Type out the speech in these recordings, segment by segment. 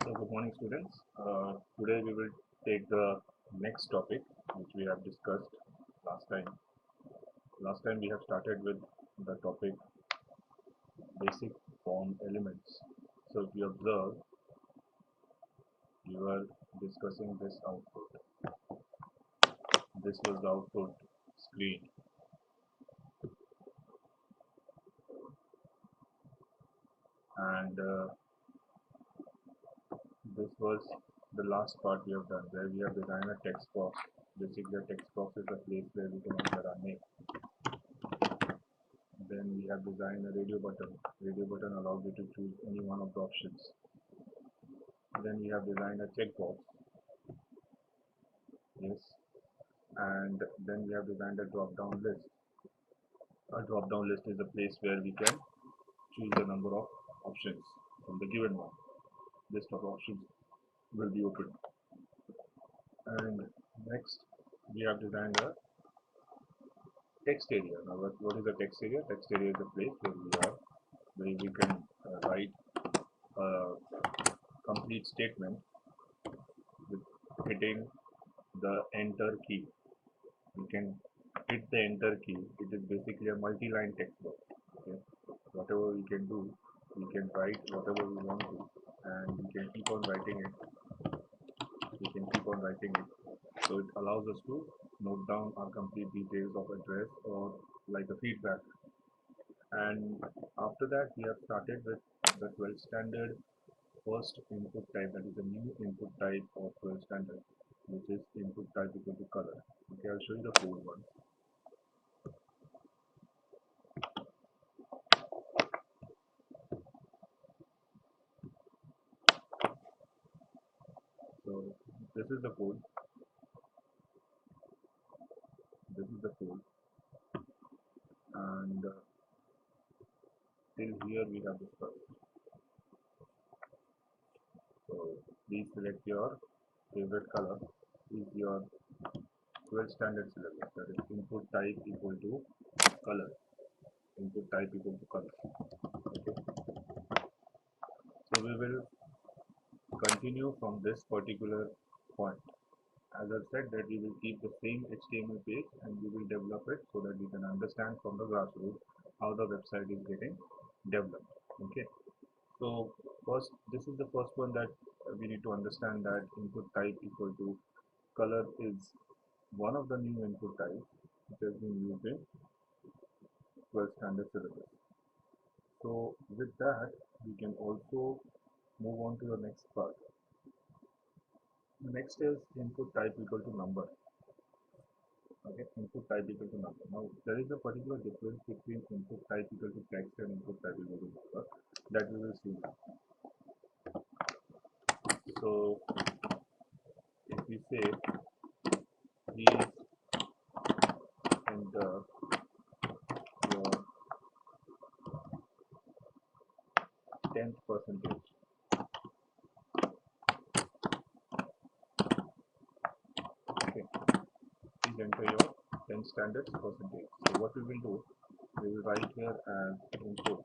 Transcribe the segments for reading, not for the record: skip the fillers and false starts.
So good morning students. Today we will take the next topic which we have discussed last time. Last time we have started with the topic basic form elements. So if you observe, we were discussing this output. This was the output screen, and this was the last part we have done, where we have designed a text box. Basically, a text box is a place where we can enter our name. Then we have designed a radio button. Radio button allows you to choose any one of the options. Then we have designed a checkbox. Yes. And then we have designed a drop-down list. A drop-down list is a place where we can choose the number of options from the given one. List of options will be open. And next, we have designed a text area. Now, what is a text area? Text area is a place where we can write a complete statement with hitting the enter key. We can hit the enter key. It is basically a multi-line text box. Okay? Whatever we can do, we can write whatever we want to, and we can keep on writing it. We can keep on writing it. So it allows us to note down our complete details of address or like a feedback. And after that, we have started with the 12 standard first input type, that is a new input type of 12 standard, which is input type equal to color. Okay, I'll show you the code one. So this is the code. This is the code, and till here we have discussed. So please select your favorite color. Is your 12 standard syllabus, that is input type equal to color. Input type equal to color. Okay. So we will continue from this particular point. As I've said, that we will keep the same HTML page and we will develop it so that we can understand from the grassroots how the website is getting developed. Okay. So first, this is the first one that we need to understand, that input type equal to color is one of the new input types which has been used in 12 standard syllabus. So with that, we can also move on to the next part. The next is input type equal to number. Okay, input type equal to number. Now there is a particular difference between input type equal to text and input type equal to number that we will see now. So if we say please enter your 10th percentage. Okay, please enter your 10th standard percentage. So what we will do, we will write here as input,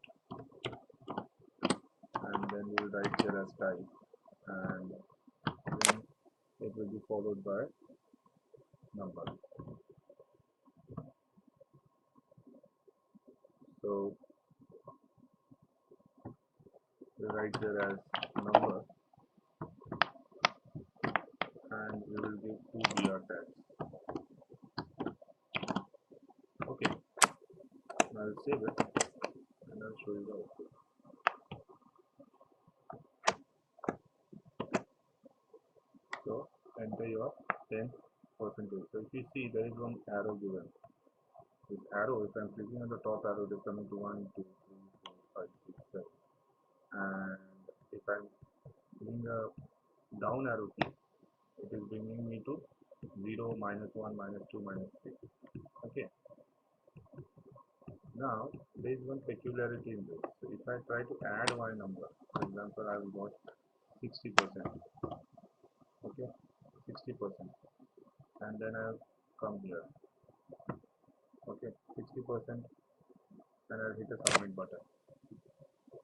and then we will write here as type, and then it will be followed by number. So we write here as number, and we will give two BR tags. Okay, now I'll save it and I'll show you the output. So enter your 10th percentage. So if you see, there is one arrow given. This arrow, if I'm clicking on the top arrow, it is coming to 1, 2, 3, 4, 5, 6, 7. And if I'm doing a down arrow key, it is bringing me to 0, -1, -2, -3. Okay. Now there is one peculiarity in this. So if I try to add my number, for example, I will got 60%. Okay, 60%, and then I'll come here. Okay, 60%, and I'll hit the submit button.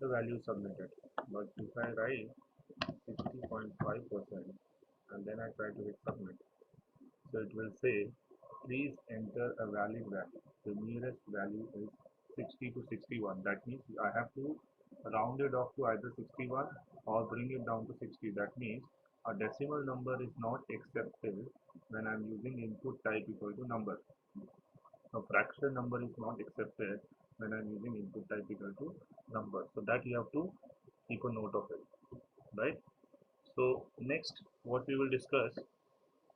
The value is submitted. But if I write 60.5%, and then I try to hit submit. So it will say, please enter a valid value. The nearest value is 60 to 61. That means I have to round it off to either 61 or bring it down to 60. That means a decimal number is not accepted when I'm using input type equal to number. A fraction number is not accepted when I'm using input type equal to number. So that you have to keep a note of it, right? So next, what we will discuss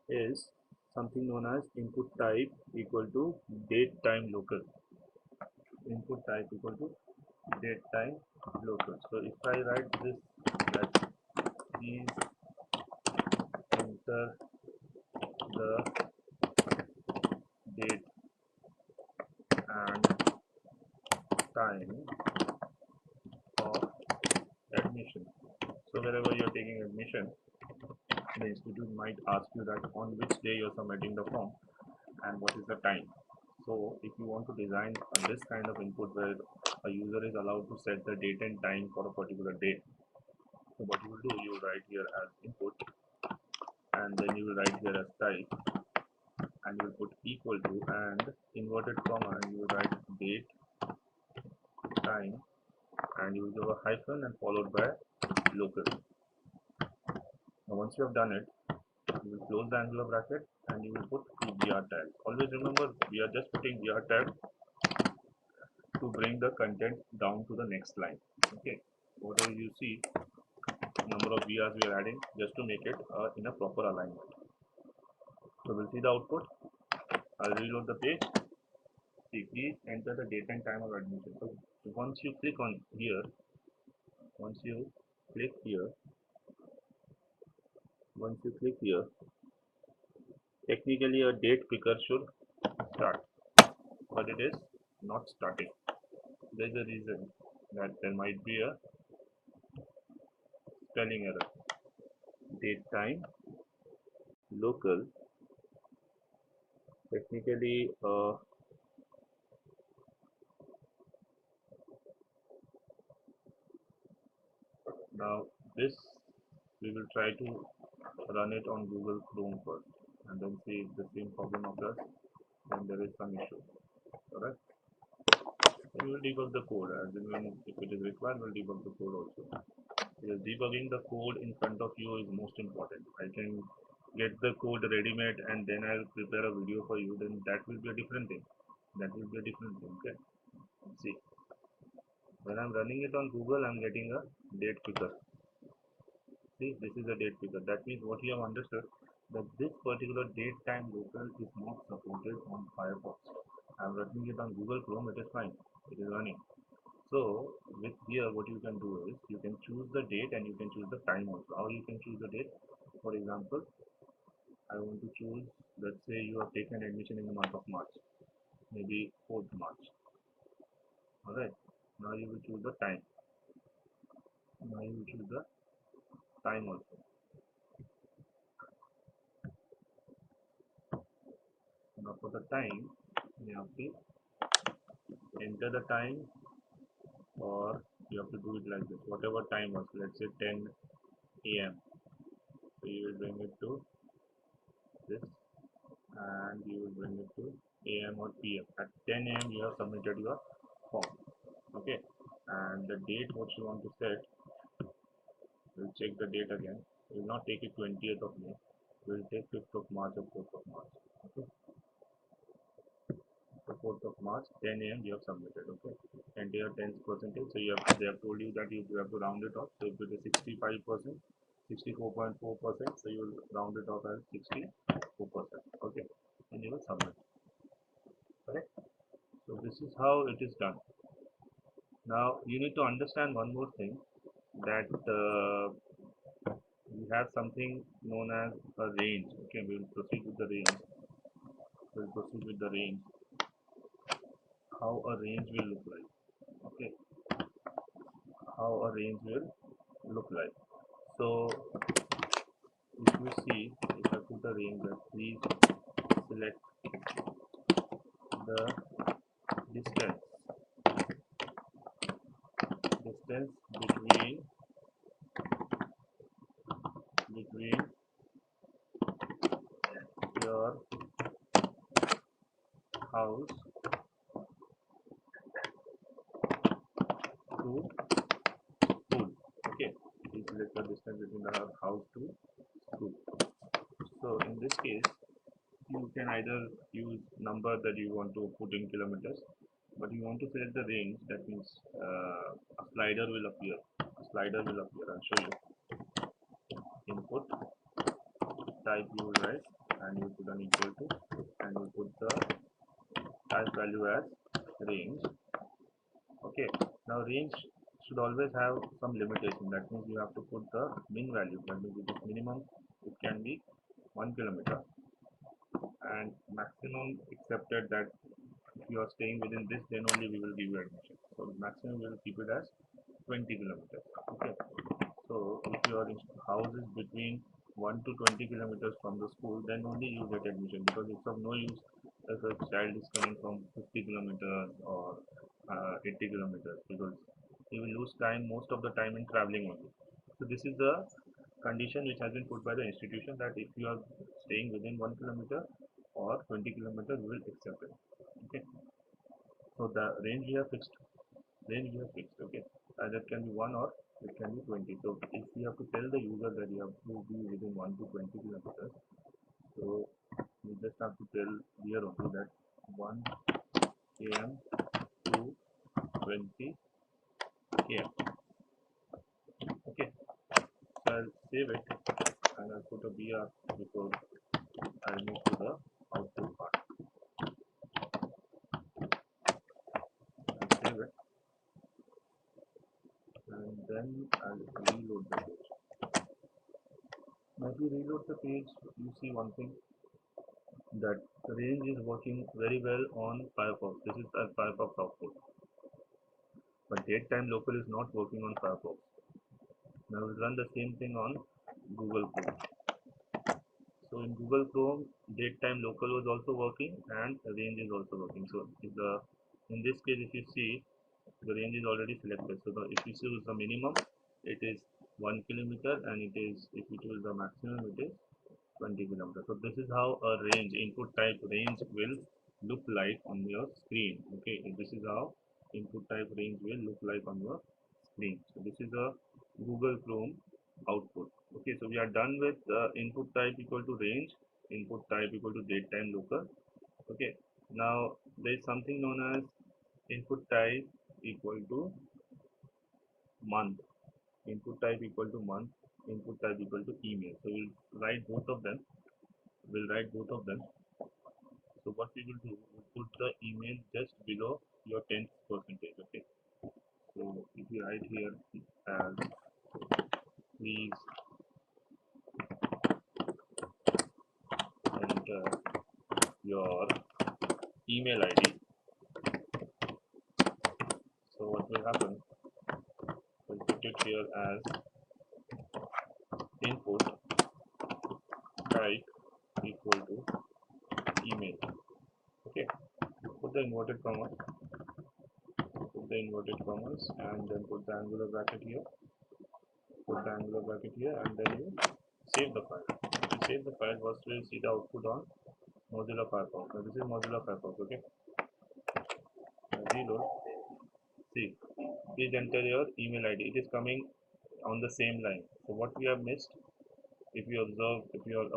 is something known as input type equal to date time local. Input type equal to date time local. So if I write this, that please enter the date and time of admission. So wherever you're taking admission, the institute might ask you that on which day you're submitting the form and what is the time. So if you want to design this kind of input where a user is allowed to set the date and time for a particular day, so what you will do, you will write here as input, and then you will write here as type, and you will put equal to and inverted comma, and you will write date, time, and you will give a hyphen and followed by local. Now once you have done it, you will close the angular bracket and you will put two BR tags. Always remember, we are just putting BR tag to bring the content down to the next line. Okay, whatever you see, number of BRs we are adding just to make it in a proper alignment. So we'll see the output. I'll reload the page. See, please enter the date and time of admission. So once you click on here, once you click here, technically a date picker should start, but it is not starting. There's a reason that there might be a spelling error. Date time local, technically now this we will try to run it on Google Chrome first and then see if the same problem occurs, then there is some issue. Alright, we will debug the code, as in when if it is required we'll debug the code also, because debugging the code in front of you is most important. I can get the code ready made and then I'll prepare a video for you, then that will be a different thing. Okay, see, when I'm running it on Google, I'm getting a date picker. See, this is a date picker. That means what you have understood, that this particular date time local is not supported on Firefox. I'm running it on Google Chrome, it is fine, it is running. So with here what you can do is you can choose the date and you can choose the time also. How you can choose the date? For example, I want to choose, let's say you have taken admission in the month of March, maybe 4th March. Alright, now you will choose the time. Now you will choose the time also. Now for the time, you have to enter the time, or you have to do it like this. Whatever time was, let's say 10 AM. So you will bring it to this and you will bring it to AM or PM. At 10 AM you have submitted your form. Okay, and the date what you want to set, we'll check the date again. We will not take it 20th of May. We will take 5th of March or 4th of March. Okay, the 4th of March, 10 AM you have submitted. Okay, and here 10 percentage. So you have, they have told you that you have to round it off. So if it is 65%, 64.4%, so you will round it off as 64%. Okay, and you will submit. Correct. So this is how it is done. Now you need to understand one more thing, that we have something known as a range. Okay, we will proceed with the range. How a range will look like. Okay, how a range will look like. So if you see, if I put a range, that please select the distance between between your house to school. Okay, please select the distance between the house to school. So in this case, you can either use number that you want to put in kilometers, but you want to select the range. That means a slider will appear. A slider will appear. I'll show you. Input type you will write, and you put an equal to, and you put the type value as range. Okay, now range should always have some limitation. That means you have to put the min value. That means it is minimum, it can be 1 kilometer, and maximum accepted that if you are staying within this, then only we will give you admission. So maximum we will keep it as 20 kilometers. Okay, so if your house is between 1 to 20 kilometers from the school, then only you get admission, because it's of no use if a child is coming from 50 kilometers or 80 kilometers, because he will lose time, most of the time, in traveling only. So this is the condition which has been put by the institution, that if you are staying within 1 kilometer or 20 kilometers, we will accept it. Okay, so the range we have fixed. Okay, that can be 1 or it can be 20. So if you have to tell the user that you have to be within 1 to 20 kilometers, so you just have to tell here only that 1 km to 20 km. Okay, so I'll save it, and I'll put a BR before I'll move to the output part. I'll save it, and then I'll reload the page. Now if you reload the page, you see one thing, that range is working very well on Firefox. This is a Firefox output, but datetime local is not working on Firefox. Now we'll run the same thing on Google Chrome. So in Google Chrome, datetime local was also working and range is also working. So if in this case, if you see, the range is already selected. So if you choose the minimum, it is 1 kilometer, and it is, if you choose the maximum, it is 20 kilometers. So this is how a range, input type range, will look like on your screen. Okay, and this is how input type range will look like on your screen. So this is a Google Chrome output. Okay, so we are done with input type equal to range, input type equal to datetime local. Okay, now there is something known as input type equal to month, input type equal to month, input type equal to email. So we'll write both of them. So what we will do, we'll put the email just below your 10th percentage. Okay, so if you write here as please enter your email ID. So what will happen, we'll put it here as input type equal to email. Okay, put the inverted commas, and then put the angular bracket here, and then you save the file. If you save the file, first we'll see the output on Mozilla Firefox. Now this is Mozilla Firefox. Okay, reload. See, please enter your email ID. It is coming on the same line. So what we have missed, if you are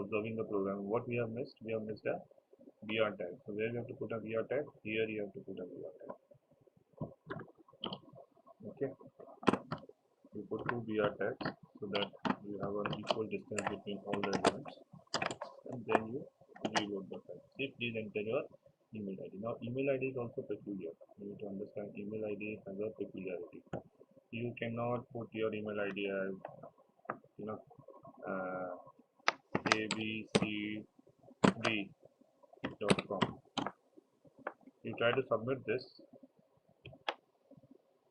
observing the program, what we have missed, a BR tag. So where you have to put a BR tag? Here you have to put a BR tag. Okay, you put 2 BR tags so that you have an equal distance between all the elements, and then you reload the file. See, please enter your email ID. Now email ID is also peculiar. You need to understand email ID has a peculiarity. You cannot put your email ID as abcd.com. You try to submit this,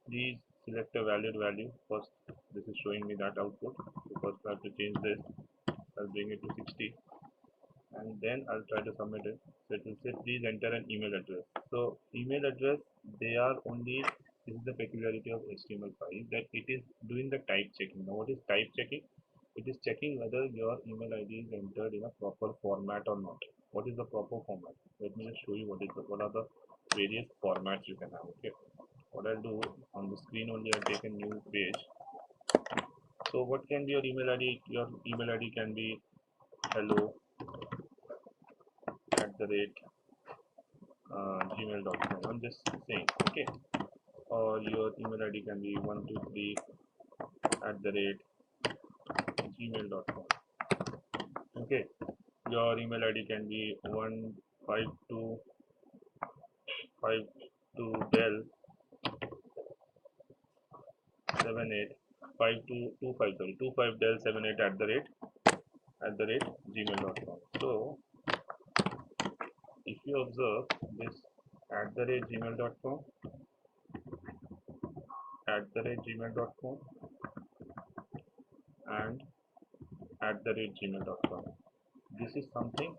please select a valid value. First, this is showing me that output. So first I have to change this. I'll bring it to 60, and then I'll try to submit it. So it will say please enter an email address. So email address, they are only, this is the peculiarity of HTML5, that it is doing the type checking. Now what is type checking? It is checking whether your email ID is entered in a proper format or not. What is the proper format? Let me just show you what are the various formats you can have. Okay. What I'll do on the screen only, I'll take a new page. So what can be your email ID? Your email ID can be hello at the rate gmail.com. I'm just saying, okay. Or your email ID can be 123 at the rate gmail.com. Okay. Your email ID can be 15252 del 78 5225 sorry 25 del 78 at the rate gmail.com. So if you observe this at the rate gmail.com at the rate gmail.com and at the rate gmail.com, this is something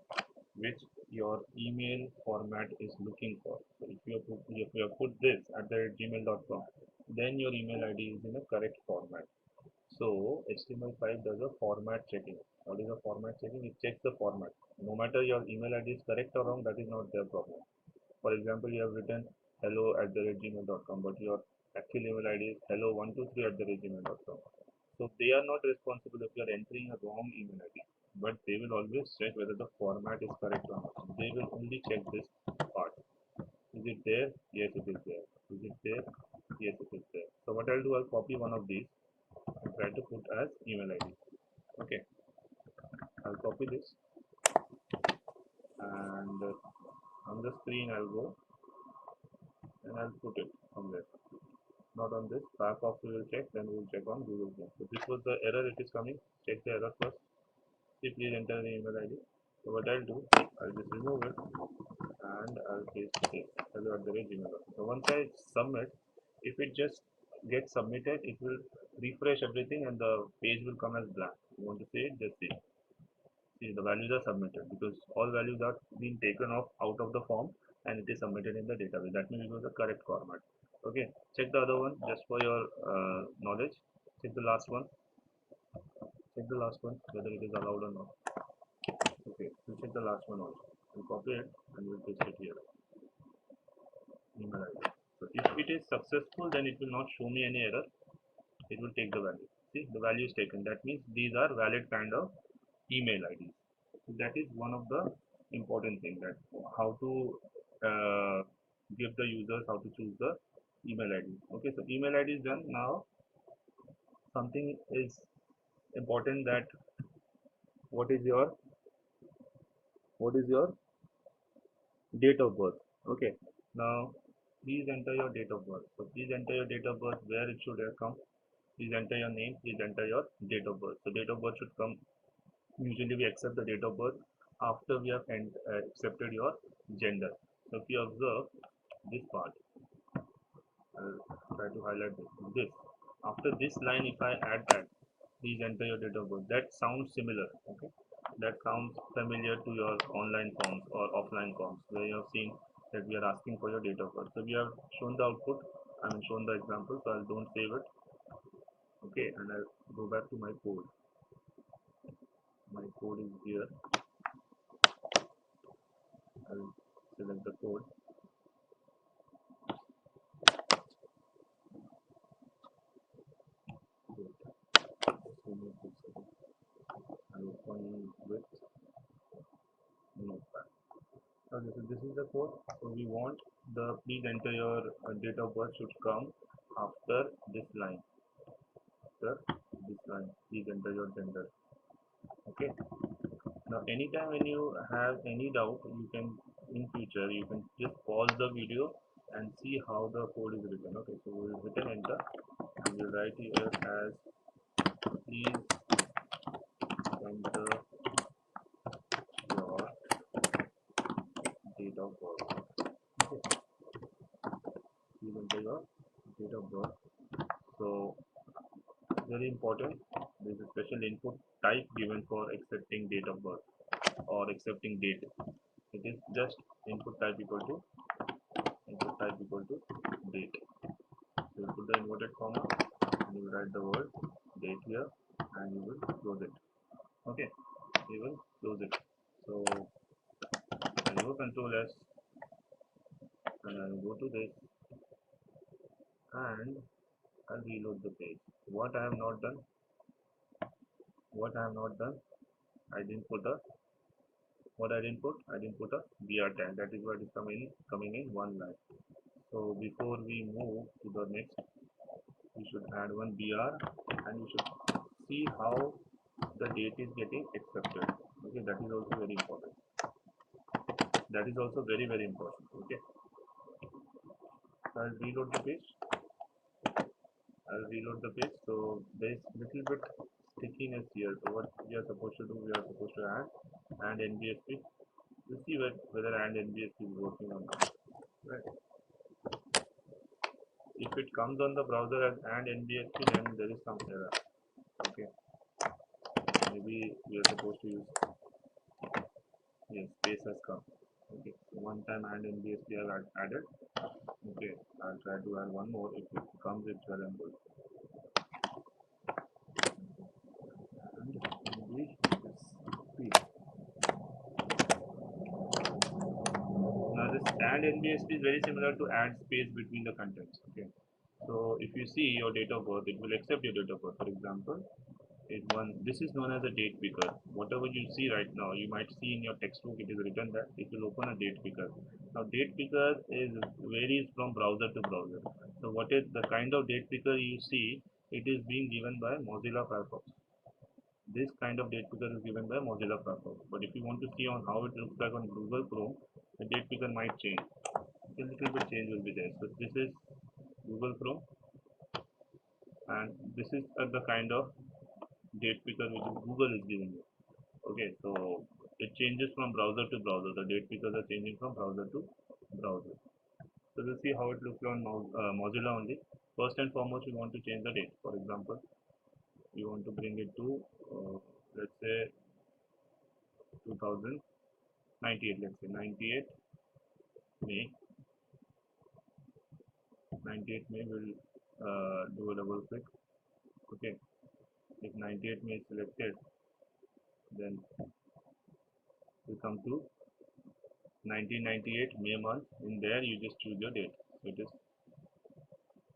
which your email format is looking for. So if you have put this at the rate gmail.com, then your email ID is in a correct format. So HTML5 does a format checking. What is a format checking? It checks the format. No matter your email ID is correct or wrong, that is not their problem. For example, you have written hello at the rate gmail.com, but your actual email ID is hello123 at the rate gmail.com. So they are not responsible if you are entering a wrong email ID, but they will always check whether the format is correct or not. They will only check this part. Is it there? Yes, it is there. Is it there? Yes, it is there. So what I'll do, I'll copy one of these and try to put as email ID. Okay, I'll copy this and on the screen I'll go and I'll put it somewhere. Not on this. Back off we will check, then we will check on Google Chrome. So this was the error it is coming. Check the error first. See, please enter the email ID. So what I'll do, I'll just remove it and I'll paste it. Hello at the rate gmail.com. So once I submit, if it just gets submitted, it will refresh everything and the page will come as blank. You want to see it, just see. See, the values are submitted because all values are being taken off out of the form and it is submitted in the database. That means it was the correct format. Okay, check the other one just for your knowledge. Check the last one. Check the last one whether it is allowed or not. Okay, we'll check the last one also. We'll copy it and we'll paste it here. Email ID. So if it is successful, then it will not show me any error. It will take the value. See, the value is taken. That means these are valid kind of email IDs. So that is one of the important thing, that how to give the users how to choose the email ID. Okay, so email ID is done. Now something is important, that what is your date of birth. Okay, now please enter your date of birth. So please enter your date of birth, where it should come. Please enter your name, please enter your date of birth. So date of birth should come. Usually we accept the date of birth after we have accepted your gender. So if you observe this part, I'll try to highlight this. After this line, if I add that, please enter your date of birth, that sounds similar. Okay, that sounds familiar to your online forms or offline forms where you have seen that we are asking for your date of birth. So we have shown the output, I mean shown the example, so I don't save it. Okay, and I'll go back to my code. My code is here. I'll select the code. I'll open with notepad. Okay, so this is the code. So we want the please enter your date of birth should come after this line. After this line, please enter your gender. Okay. Now, anytime when you have any doubt, you can in future you can just pause the video and see how the code is written. Okay, so we will hit an enter and we'll write here as please enter your date of birth. Okay. Please enter your date of birth. So very important, there is a special input type given for accepting date of birth or accepting date. It is just input type equal to date. So you put the inverted comma and you write the word date here and you will close it. Okay, you will close it. So I will control S and I will go to this and I'll reload the page. What I have not done, what I have not done, I didn't put a what I didn't put a BR tag. That is what is coming in one line. So before we move to the next, we should add one BR and we should see how the date is getting accepted. Okay, that is also very important. That is also very important. Okay, I'll reload the page. I'll reload the page. So there is little bit stickiness here. So what we are supposed to do, we are supposed to add NBSP. We'll see whether NBSP is working or not. Right. If it comes on the browser as NBSP, then there is some error. Okay. Maybe we are supposed to use, yes, space has come. Okay. So one time NBSP I have added. Okay. I'll try to add one more. If it comes, it's well and good. Now this NBSP is very similar to add space between the contents. Okay. So if you see your date of birth, it will accept your date of birth. For example, this is known as a date picker. Whatever you see right now, you might see in your textbook it is written that it will open a date picker. Now date picker varies from browser to browser. So what is the kind of date picker you see, it is being given by Mozilla Firefox. This kind of date picker is given by Mozilla Firefox. But if you want to see on how it looks like on Google Chrome, the date picker might change. A little bit change will be there. So this is Google Chrome, and this is the kind of date picker which Google is giving you. Okay, so it changes from browser to browser. The date pickers are changing from browser to browser. So we'll see how it looks on Mozilla only. First and foremost, we want to change the date. For example, we want to bring it to let's say 2098. Let's say 98 May. 98 May will do a double click. Okay, if 98 May is selected, then we come to 1998 May month. In there, you just choose your date. So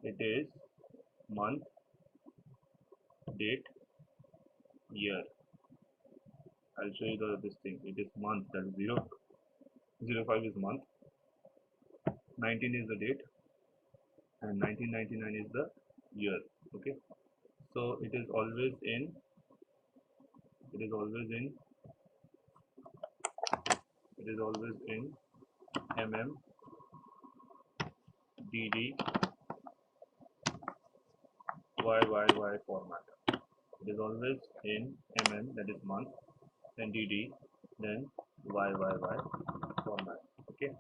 it is month, date, year. I'll show you this thing. It is month, that is 05 is month, 19 is the date, and 1999 is the year. Okay, so it is always in mm, dd, YYY format. It is always in mm, that is month, then dd, then YYY format. Okay,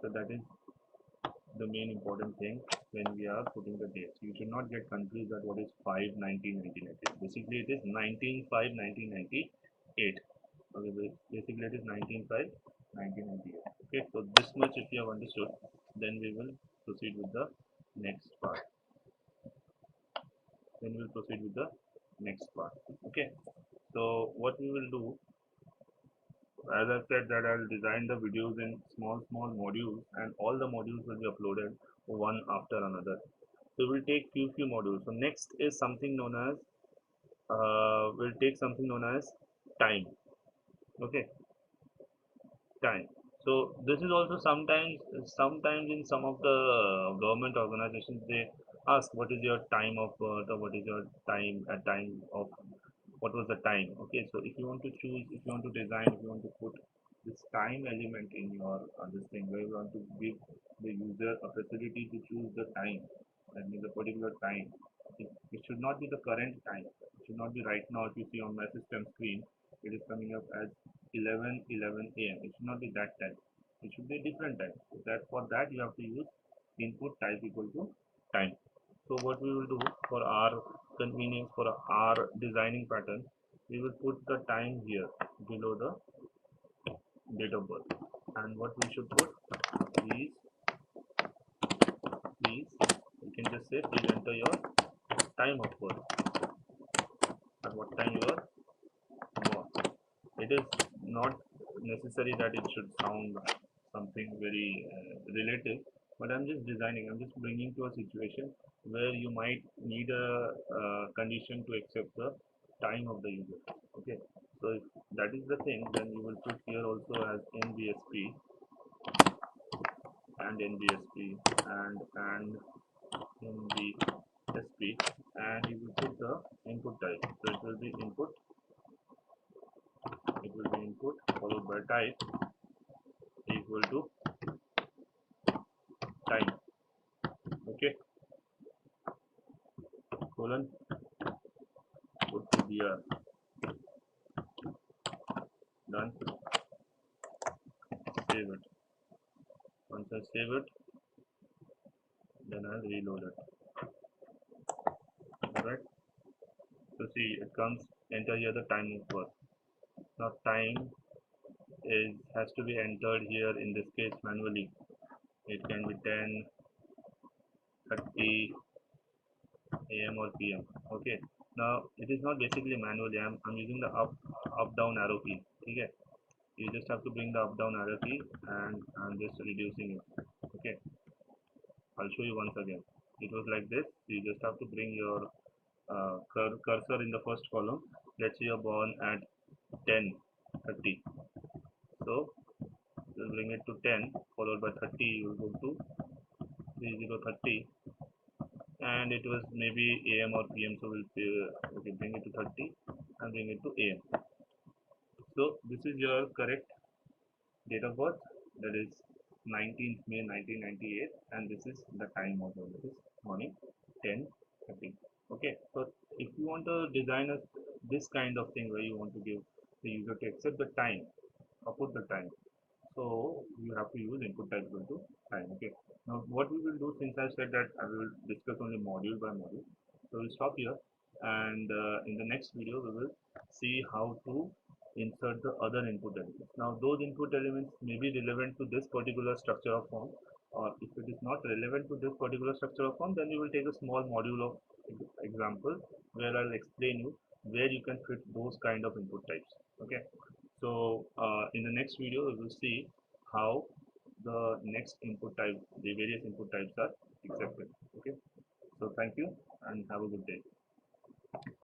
so that is the main important thing when we are putting the dates. You should not get confused that what is 5/19/1998. Basically, it is 19/5/1998. Okay, basically it is 19/5/1998. Okay, so this much if you have understood, then we will proceed with the next part. Okay, so what we will do, as I said, that I'll design the videos in small modules, and all the modules will be uploaded one after another. So we'll take few modules. So next is something known as we'll take something known as time. Okay, time. So this is also sometimes in some of the government organizations, they ask what is your time of birth, or what is your time of what was the time. Okay, so if you want to choose, if you want to design, if you want to put this time element in your this thing, where you want to give the user a facility to choose the time, that means a particular time. It should not be the current time. It should not be right now. If you see on my system screen, it is coming up as 11:11 a.m. It should not be that time. It should be a different time. So that for that you have to use input type equal to time. So what we will do for our convenience, for our designing pattern, we will put the time here below the date of birth. And what we should put is, you can just say please enter your time of birth. at what time you are born. It is not necessary that it should sound something very relative, but I'm just designing, I'm just bringing to a situation where you might need a condition to accept the time of the user. Okay, so if that is the thing, then you will put here also as NBSP and NBSP and NBSP, and you will put the input type. So it will be input, it will be input followed by type equal to time. Okay, colon, put BR, done, save it. Once I save it, then I'll reload it. Alright, so see, it comes, enter here the time of birth. Now time has to be entered here, in this case manually. It can be 10:30 AM or PM. Okay, now it is not basically manually, I'm using the up down arrow key. Okay, you just have to bring the up down arrow key, and I'm just reducing it. Okay, I'll show you once again. It was like this. You just have to bring your cursor in the first column. Let's say you're born at 10:30, so you'll bring it to 10 followed by 30. You'll go to 30:30, and it was maybe AM or PM, so we'll okay, bring it to 30 and bring it to AM. So this is your correct date of birth, that is 19th May 1998, and this is the time also, this is morning 10:30. Okay, so if you want to design this kind of thing where you want to give the user to accept the time or put the time, so you have to use input type equal to time. Okay, now what we will do, since I said that I will discuss only module by module, so we'll stop here, and in the next video we will see how to insert the other input elements. Now those input elements may be relevant to this particular structure of form, or if it is not relevant to this particular structure of form, then we will take a small module of example where I'll explain you where you can fit those kind of input types. Okay, so in the next video we will see how the next input type, the various input types are accepted. Okay, so thank you and have a good day.